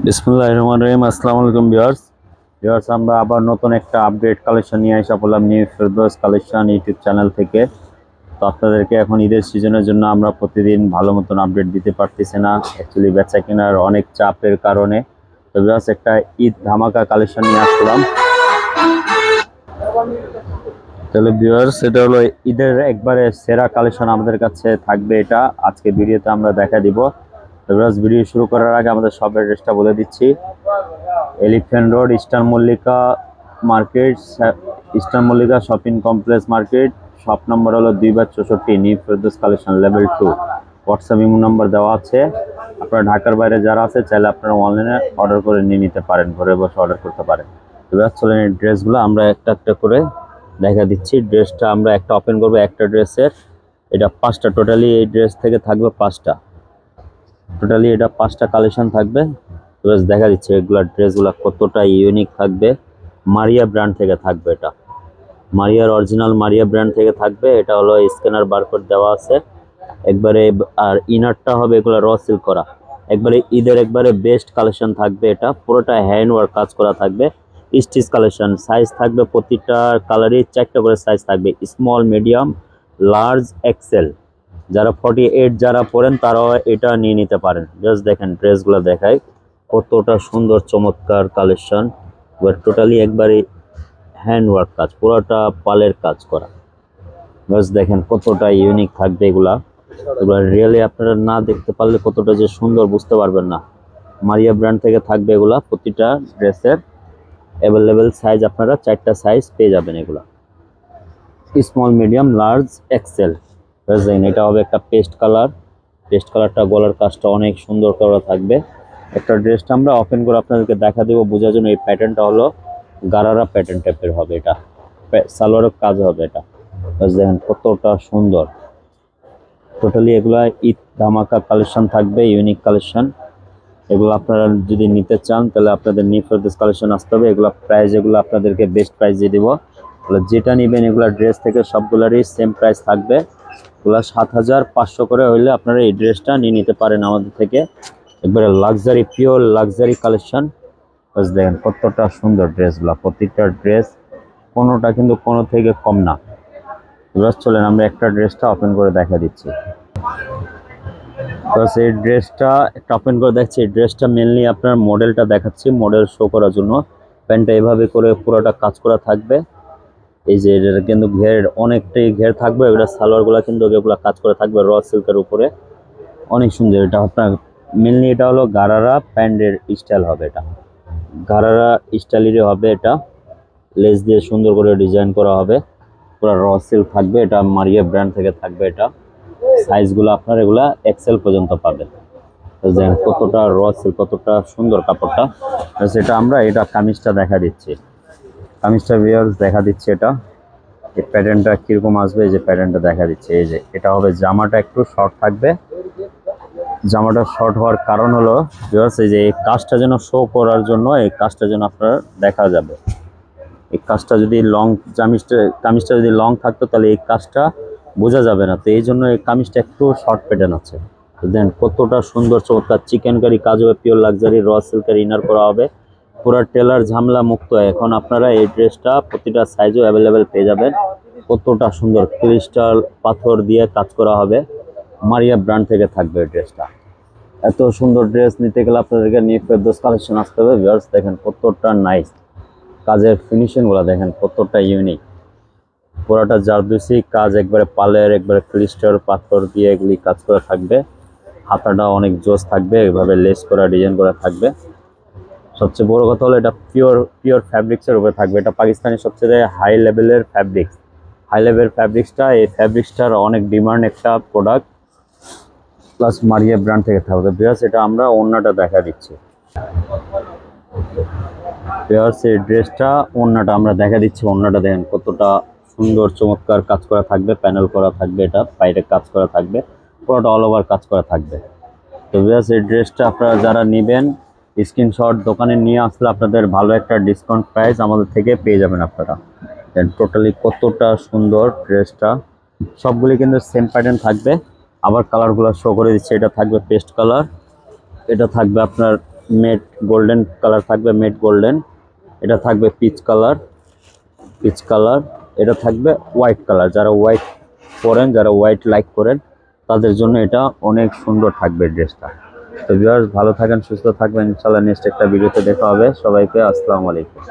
বিসমিল্লাহির রহমানির রহিম। আসসালামু আলাইকুম ভিউয়ার্স। আমরা আবার নতুন একটা আপডেট কালেকশন নিয়ে এসে পড়লাম new Ferdous collection YouTube channel থেকে। তো আপনাদেরকে এখন ঈদের সিজনের জন্য আমরা প্রতিদিন ভালো মতন আপডেট দিতে পারতেছি না, অ্যাকচুয়ালি বেচা কেনার অনেক চাপের কারণে। তো ভিউয়ার্স, একটা ঈদ ধামাকা কালেকশন নিয়ে আসলাম। তাহলে ভিউয়ার্স, এটা হলো ঈদের একবারে সেরা কালেকশন আমাদের কাছে থাকবে। এটা আজকে ভিডিওতে আমরা দেখা দিব। তো ভিউয়ার্স, ভিডিও শুরু করার আগে আমাদের সব অ্যাড্রেসটা বলে দিচ্ছি। Elephant road, eastern Mallika market, eastern Mallika shopping complex market. Shop number হলো 2/64, new Ferdous collection level 2। WhatsApp imo number দেওয়া আছে। আপনারা ঢাকার বাইরে যারা আছে চাইলে আপনারা অনলাইনে অর্ডার করে নিয়ে নিতে পারেন, ঘরে বসে অর্ডার করতে পারেন। এবার চলেন এই ড্রেসগুলো আমরা একটা একটা করে দেখা দিচ্ছি। ড্রেসটা আমরা একটা ওপেন করবো, একটা ড্রেসের এটা 5টা, টোটালি এই ড্রেস থেকে থাকবে 5টা। টোটালি এটা 5টা কালেকশন থাকবে। ড্রেস দেখা দিচ্ছে, এগুলা ড্রেসগুলো কতটা ইউনিক থাকবে। মারিয়া ব্র্যান্ড থেকে থাকবে এটা, মারিয়ার অরিজিনাল মারিয়া ব্র্যান্ড থেকে থাকবে। এটা হলো স্ক্যানার বারকোড দেওয়া আছে একবারে। আর ইনারটা হবে এগুলো র সিল্ক করা, একবারে ঈদের একবারে বেস্ট কালেকশন থাকবে। এটা পুরোটা হ্যান্ড ওয়ার্ক কাজ করা থাকবে, স্টিচ কালেকশন। সাইজ থাকবে প্রতিটা কালারই 4টা করে সাইজ থাকবে, স্মল, মিডিয়াম, লার্জ, এক্সেল। যারা 48 যারা পরেন তারাও এটা নিয়ে নিতে পারেন। জাস্ট দেখেন ড্রেসগুলো দেখায় কতটা সুন্দর চমৎকার কালেকশন। টোটালি একবারে হ্যান্ড ওয়ার্ক কাজ, পুরোটা পালের কাজ করা। জাস্ট দেখেন কতটা ইউনিক থাকবে এগুলা। এগুলা রিয়েলি আপনারা না দেখতে পারলে কতটা যে সুন্দর বুঝতে পারবেন না। মারিয়া ব্র্যান্ড থেকে থাকবে এগুলা। প্রতিটা ড্রেসের অ্যাভেলেবেল সাইজ আপনারা 4টা সাইজ পেয়ে যাবেন এগুলা, স্মল, মিডিয়াম, লার্জ, এক্সেল। এটা হবে একটা পেস্ট কালার। পেস্ট কালারটা গলার কাজটা অনেক সুন্দর করা থাকবে। একটা ড্রেসটা আমরা ওপেন করে আপনাদেরকে দেখা দেবো বোঝার জন্য। এই প্যাটার্নটা হলো গারারা প্যাটার্ন টাইপের হবে, এটা সালোয়ারের কাজ হবে এটা। দেখেন কতটা সুন্দর। টোটালি এগুলা ঈদ ধামাকা কালেকশন থাকবে, ইউনিক কালেকশন। এগুলো আপনারা যদি নিতে চান তাহলে আপনাদের নিউ ফেরদৌস কালেকশন আসতে হবে। এগুলো প্রাইস, এগুলো আপনাদেরকে বেস্ট প্রাইস দিয়ে দিব। যেটা নেবেন এগুলা ড্রেস থেকে সবগুলারই সেম প্রাইস থাকবে। এগুলো 7500 করে হইলে আপনারা এই ড্রেসটা নিয়ে নিতে পারেন আমাদের থেকে। একবারে লাক্সারি, পিওর লাক্সারি কালেকশন। দেখেন কতটা সুন্দর ড্রেসগুলো, প্রত্যেকটা ড্রেস কোনোটা কিন্তু কোনো থেকে কম না। এবার চলেন আমরা একটা ড্রেসটা ওপেন করে দেখা দিচ্ছি। তো এই ড্রেসটা একটা ওপেন করে দেখছি। এই ড্রেসটা মেনলি আপনার মডেলটা দেখাচ্ছি, মডেল শো করার জন্য। প্যান্টটা এভাবে করে পুরোটা কাজ করা থাকবে। এই যে এটা কিন্তু ঘের, অনেকটাই ঘের থাকবে। এটা সালোয়ারগুলো কিন্তু এগুলো কাজ করে থাকবে র সিল্কের উপরে, অনেক সুন্দর। এটা আপনার মেনলি এটা হলো গারারা প্যান্টের স্টাইল হবে। এটা গারারা স্টাইলেরই হবে। এটা লেস দিয়ে সুন্দর করে ডিজাইন করা হবে, পুরো র সিল্ক থাকবে। এটা মারিয়া ব্র্যান্ড থেকে থাকবে। এটা সাইজগুলো আপনার এগুলা এক্সেল পর্যন্ত পাবেন। দেখেন কতটা র সিল্ক, কতটা সুন্দর কাপড়টা। সেটা আমরা এটা কামিজটা দেখা দিচ্ছি, কামিজটা ভিউয়ার্স দেখা দিচ্ছি। এটা এই প্যাটার্নটা কিরকম আসবে, এই যে প্যাটার্নটা দেখা দিচ্ছে। এই যে এটা হবে, জামাটা একটু শর্ট থাকবে। জামাটা শর্ট হওয়ার কারণ হলো ভিউয়ার্স, এই যে এই কাজটা যেন শো করার জন্য, এই কাজটা যেন আপনার দেখা যাবে। এই কাজটা যদি লং, কামিজটা যদি লং থাকতো তাহলে এই কাজটা বোঝা যাবে না। তো এই জন্য এই কামিজটা একটু শর্ট প্যাটার্ন আছে। দেন কতটা সুন্দর চমৎকার চিকেন কারি কাজ হবে, পিওর লাক্সারি র সিল্কের ইনার করা হবে, পুরো টেলার ঝামেলা মুক্ত। এখন আপনারা এই ড্রেসটা প্রতিটা সাইজও অ্যাভেলেবেল পেয়ে যাবেন। কতটা সুন্দর ক্রিস্টাল পাথর দিয়ে কাজ করা হবে, মারিয়া ব্র্যান্ড থেকে থাকবে এই ড্রেসটা। এত সুন্দর ড্রেস নিতে গেলে আপনাদেরকে নিউ ফেরদৌস কালেকশন আসতে হবে। ভিউয়ার্স দেখেন কতটা নাইস, কাজের ফিনিশিংগুলো দেখেন কতটা ইউনিক। পুরোটা জারদুসি কাজ, একবারে পালের, একবারে ক্রিস্টাল পাথর দিয়ে এগুলি কাজ করা থাকবে। হাতাটা অনেক জোস থাকবে, এভাবে লেস করা ডিজাইন করা থাকবে। সবচেয়ে বড় কথা হলো এটা পিওর পিওর ফ্যাব্রিক্সের উপরে থাকবে। এটা পাকিস্তানি সবচেয়ে হাই লেভেলের ফ্যাব্রিক্স। হাই লেভেল ফ্যাব্রিক্সটা, এই ফ্যাব্রিক্সটার অনেক ডিমান্ড একটা প্রোডাক্ট, প্লাস মারিয়া ব্র্যান্ড থেকে থাকবে। বিকজ এটা আমরা ওড়নাটা দেখা দিচ্ছি। বিকজ এই ড্রেসটা ওড়নাটা আমরা দেখা দিচ্ছি। ওড়নাটা দেখেন কতটা সুন্দর চমৎকার কাজ করা থাকবে, প্যানেল করা থাকবে। এটা বাইরে কাজ করা থাকবে, পুরোটা অল ওভার কাজ করা থাকবে। তো বিকজ এই ড্রেসটা আপনারা যারা নেবেন স্ক্রিনশট দোকানে নিয়ে আসলে আপনাদের ভালো একটা ডিসকাউন্ট প্রাইস আমাদের থেকে পেয়ে যাবেন আপনারা। দেন টোটালি কতটা সুন্দর ড্রেসটা, সবগুলি কিন্তু সেম প্যাটার্ন থাকবে। আবার কালারগুলো শো করে দিচ্ছে। এটা থাকবে পেস্ট কালার, এটা থাকবে আপনার মেট গোল্ডেন কালার থাকবে, মেট গোল্ডেন। এটা থাকবে পিচ কালার। এটা থাকবে হোয়াইট কালার। যারা হোয়াইট পরেন, যারা হোয়াইট লাইক করেন, তাদের জন্য এটা অনেক সুন্দর থাকবে ড্রেসটা। তো ভিউয়ার্স, ভালো থাকেন, সুস্থ থাকবেন। ইনশাআল্লাহ নেক্সট একটা ভিডিওতে দেখা হবে। সবাইকে আসসালামু আলাইকুম।